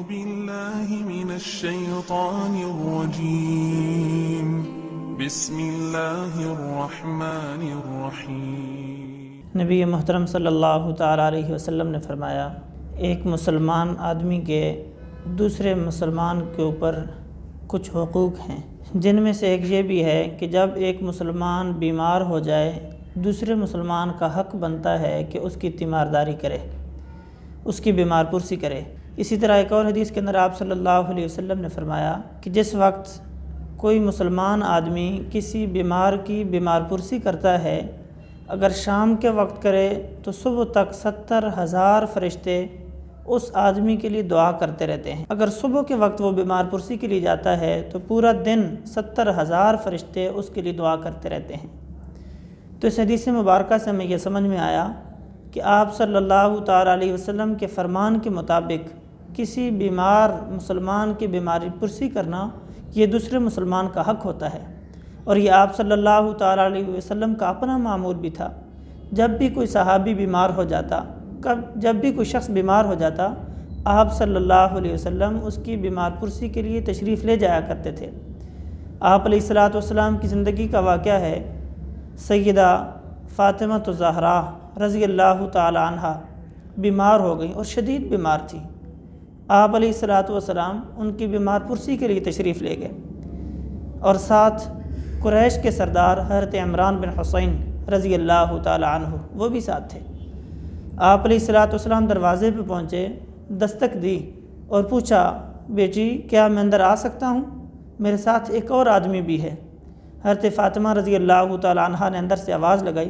بالله من الشيطان الرجيم بسم اللہ الرحمن الرحیم۔ نبی محترم صلی اللہ تعالیٰ علیہ وسلم نے فرمایا، ایک مسلمان آدمی کے دوسرے مسلمان کے اوپر کچھ حقوق ہیں، جن میں سے ایک یہ بھی ہے کہ جب ایک مسلمان بیمار ہو جائے دوسرے مسلمان کا حق بنتا ہے کہ اس کی تیمارداری کرے، اس کی بیمار پرسی کرے۔ اسی طرح ایک اور حدیث کے اندر آپ صلی اللہ علیہ وسلم نے فرمایا کہ جس وقت کوئی مسلمان آدمی کسی بیمار کی بیمار پرسی کرتا ہے، اگر شام کے وقت کرے تو صبح تک 70,000 فرشتے اس آدمی کے لیے دعا کرتے رہتے ہیں۔ اگر صبح کے وقت وہ بیمار پرسی کے لیے جاتا ہے تو پورا دن 70,000 فرشتے اس کے لیے دعا کرتے رہتے ہیں۔ تو اس حدیث مبارکہ سے ہمیں یہ سمجھ میں آیا کہ آپ صلی اللہ تعالیٰ علیہ وسلم کے فرمان کے مطابق کسی بیمار مسلمان کی بیماری پرسی کرنا یہ دوسرے مسلمان کا حق ہوتا ہے، اور یہ آپ صلی اللہ تعالیٰ علیہ وسلم کا اپنا معمول بھی تھا۔ جب بھی کوئی صحابی بیمار ہو جاتا، جب بھی کوئی شخص بیمار ہو جاتا، آپ صلی اللہ علیہ وسلم اس کی بیمار پرسی کے لیے تشریف لے جایا کرتے تھے۔ آپ علیہ الصلوۃ والسلام کی زندگی کا واقعہ ہے، سیدہ فاطمہ الزہرا رضی اللہ تعالی عنہا بیمار ہو گئیں اور شدید بیمار تھی۔ آپ علیہ الصلوۃ والسلام ان کی بیمار پرسی کے لیے تشریف لے گئے، اور ساتھ قریش کے سردار حضرت عمران بن حسین رضی اللہ تعالی عنہ وہ بھی ساتھ تھے۔ آپ علیہ الصلوۃ والسلام دروازے پہ پہنچے، دستک دی اور پوچھا، بیٹی کیا میں اندر آ سکتا ہوں؟ میرے ساتھ ایک اور آدمی بھی ہے۔ حضرت فاطمہ رضی اللہ تعالی عنہا نے اندر سے آواز لگائی،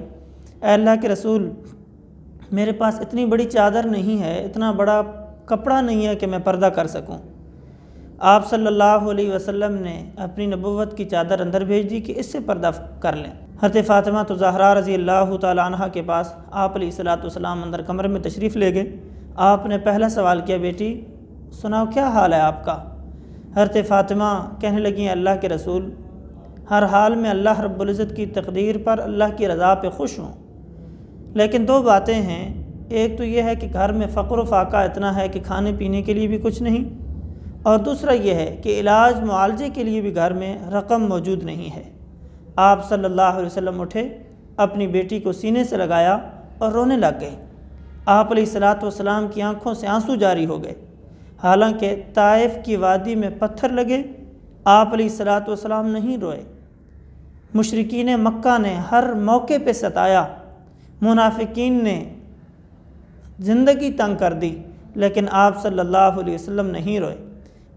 اے اللہ کے رسول، میرے پاس اتنی بڑی چادر نہیں ہے، اتنا بڑا کپڑا نہیں ہے کہ میں پردہ کر سکوں۔ آپ صلی اللہ علیہ وسلم نے اپنی نبوت کی چادر اندر بھیج دی کہ اس سے پردہ کر لیں۔ حضرت فاطمہ الزہرا رضی اللہ تعالی عنہا کے پاس آپ علیہ الصلوۃ والسلام اندر کمرے میں تشریف لے گئے۔ آپ نے پہلا سوال کیا، بیٹی سناؤ کیا حال ہے آپ کا؟ حضرت فاطمہ کہنے لگیں، اللہ کے رسول، ہر حال میں اللہ رب العزت کی تقدیر پر اللہ کی رضا پہ خوش ہوں، لیکن دو باتیں ہیں، ایک تو یہ ہے کہ گھر میں فقر و فاقہ اتنا ہے کہ کھانے پینے کے لیے بھی کچھ نہیں، اور دوسرا یہ ہے کہ علاج معالجے کے لیے بھی گھر میں رقم موجود نہیں ہے۔ آپ صلی اللہ علیہ وسلم اٹھے، اپنی بیٹی کو سینے سے لگایا اور رونے لگ گئے۔ آپ علیہ الصلوۃ والسلام کی آنکھوں سے آنسو جاری ہو گئے، حالانکہ طائف کی وادی میں پتھر لگے، آپ علیہ الصلوۃ والسلام نہیں روئے۔ مشرکین مکہ نے ہر موقع پہ ستایا، منافقین نے زندگی تنگ کر دی، لیکن آپ صلی اللہ علیہ وسلم نہیں روئے۔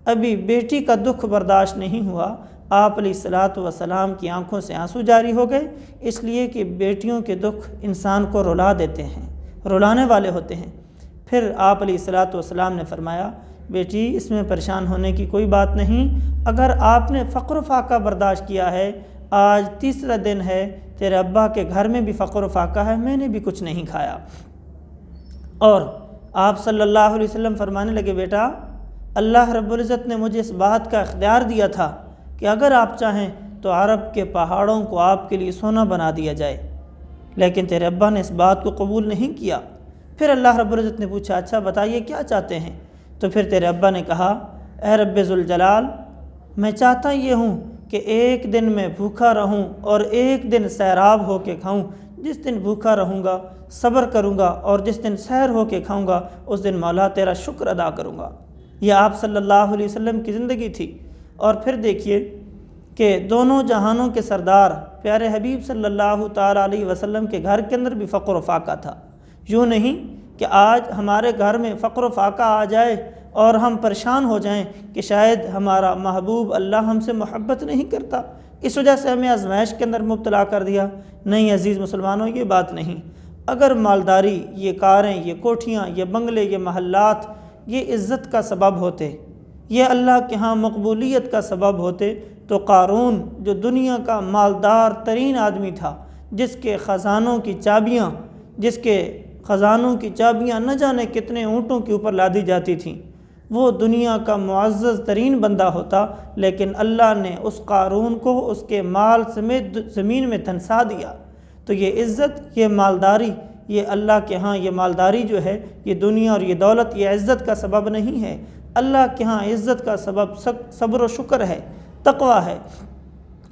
ابھی بیٹی کا دکھ برداشت نہیں ہوا، آپ علیہ الصلوۃ والسلام کی آنکھوں سے آنسو جاری ہو گئے، اس لیے کہ بیٹیوں کے دکھ انسان کو رلا دیتے ہیں، رلانے والے ہوتے ہیں۔ پھر آپ علیہ الصلوۃ والسلام نے فرمایا، بیٹی اس میں پریشان ہونے کی کوئی بات نہیں، اگر آپ نے فقر و فاقہ برداشت کیا ہے، آج تیسرا دن ہے، تیرے ابا کے گھر میں بھی فقر و فاقہ ہے، میں نے بھی کچھ نہیں کھایا۔ اور آپ صلی اللہ علیہ وسلم فرمانے لگے، بیٹا اللہ رب العزت نے مجھے اس بات کا اختیار دیا تھا کہ اگر آپ چاہیں تو عرب کے پہاڑوں کو آپ کے لیے سونا بنا دیا جائے، لیکن تیرے ابا نے اس بات کو قبول نہیں کیا۔ پھر اللہ رب العزت نے پوچھا، اچھا بتائیے کیا چاہتے ہیں؟ تو پھر تیرے ابا نے کہا، اے رب ذوالجلال، میں چاہتا یہ ہوں کہ ایک دن میں بھوکا رہوں اور ایک دن سیراب ہو کے کھاؤں۔ جس دن بھوکا رہوں گا صبر کروں گا، اور جس دن سیر ہو کے کھاؤں گا اس دن مولا تیرا شکر ادا کروں گا۔ یہ آپ صلی اللہ علیہ وسلم کی زندگی تھی۔ اور پھر دیکھیے کہ دونوں جہانوں کے سردار پیارے حبیب صلی اللہ تعالیٰ علیہ وسلم کے گھر کے اندر بھی فقر و فاقہ تھا۔ یوں نہیں کہ آج ہمارے گھر میں فقر و فاقہ آ جائے اور ہم پریشان ہو جائیں کہ شاید ہمارا محبوب اللہ ہم سے محبت نہیں کرتا، اس وجہ سے ہمیں آزمائش کے اندر مبتلا کر دیا۔ نہیں عزیز مسلمانوں، یہ بات نہیں۔ اگر مالداری، یہ کاریں، یہ کوٹھیاں، یہ بنگلے، یہ محلات، یہ عزت کا سبب ہوتے، یہ اللہ کے ہاں مقبولیت کا سبب ہوتے، تو قارون جو دنیا کا مالدار ترین آدمی تھا، جس کے خزانوں کی چابیاں نہ جانے کتنے اونٹوں کے اوپر لادی جاتی تھیں، وہ دنیا کا معزز ترین بندہ ہوتا، لیکن اللہ نے اس قارون کو اس کے مال سمیت زمین میں دھنسا دیا۔ تو یہ عزت، یہ مالداری، یہ اللہ کے ہاں یہ مالداری جو ہے، یہ دنیا اور یہ دولت، یہ عزت کا سبب نہیں ہے۔ اللہ کے ہاں عزت کا سبب صبر و شکر ہے، تقوی ہے۔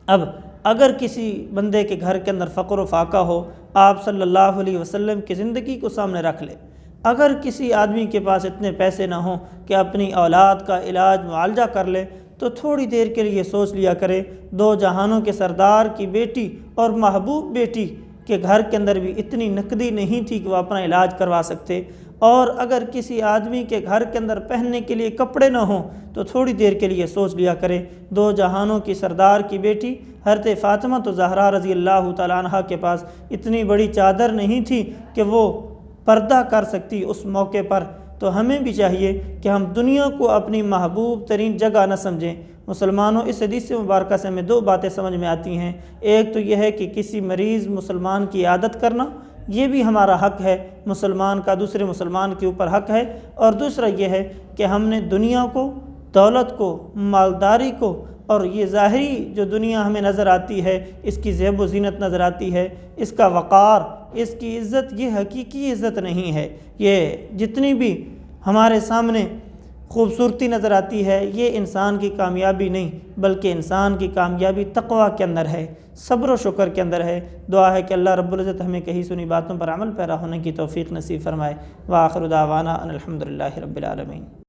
اب اگر کسی بندے کے گھر کے اندر فقر و فاقہ ہو، آپ صلی اللہ علیہ وسلم کی زندگی کو سامنے رکھ لے۔ اگر کسی آدمی کے پاس اتنے پیسے نہ ہوں کہ اپنی اولاد کا علاج معالجہ کر لے، تو تھوڑی دیر کے لیے سوچ لیا کرے، دو جہانوں کے سردار کی بیٹی اور محبوب بیٹی کے گھر کے اندر بھی اتنی نقدی نہیں تھی کہ وہ اپنا علاج کروا سکتے، اور اگر کسی آدمی کے گھر کے اندر پہننے کے لیے کپڑے نہ ہوں تو تھوڑی دیر کے لیے سوچ لیا کرے، دو جہانوں کی سردار کی بیٹی حضرت فاطمہ تو زہرا رضی اللہ تعالیٰ عنہ کے پاس اتنی بڑی چادر نہیں تھی کہ وہ پردہ کر سکتی اس موقع پر۔ تو ہمیں بھی چاہیے کہ ہم دنیا کو اپنی محبوب ترین جگہ نہ سمجھیں۔ مسلمانوں، اس حدیث مبارکہ سے ہمیں دو باتیں سمجھ میں آتی ہیں۔ ایک تو یہ ہے کہ کسی مریض مسلمان کی عیادت کرنا، یہ بھی ہمارا حق ہے، مسلمان کا دوسرے مسلمان کے اوپر حق ہے۔ اور دوسرا یہ ہے کہ ہم نے دنیا کو، دولت کو، مالداری کو، اور یہ ظاہری جو دنیا ہمیں نظر آتی ہے، اس کی زیب و زینت نظر آتی ہے، اس کا وقار، اس کی عزت، یہ حقیقی عزت نہیں ہے۔ یہ جتنی بھی ہمارے سامنے خوبصورتی نظر آتی ہے، یہ انسان کی کامیابی نہیں، بلکہ انسان کی کامیابی تقوی کے اندر ہے، صبر و شکر کے اندر ہے۔ دعا ہے کہ اللہ رب العزت ہمیں کہی سنی باتوں پر عمل پیرا ہونے کی توفیق نصیب فرمائے۔ وآخر دعوانا ان الحمد للہ رب العالمین۔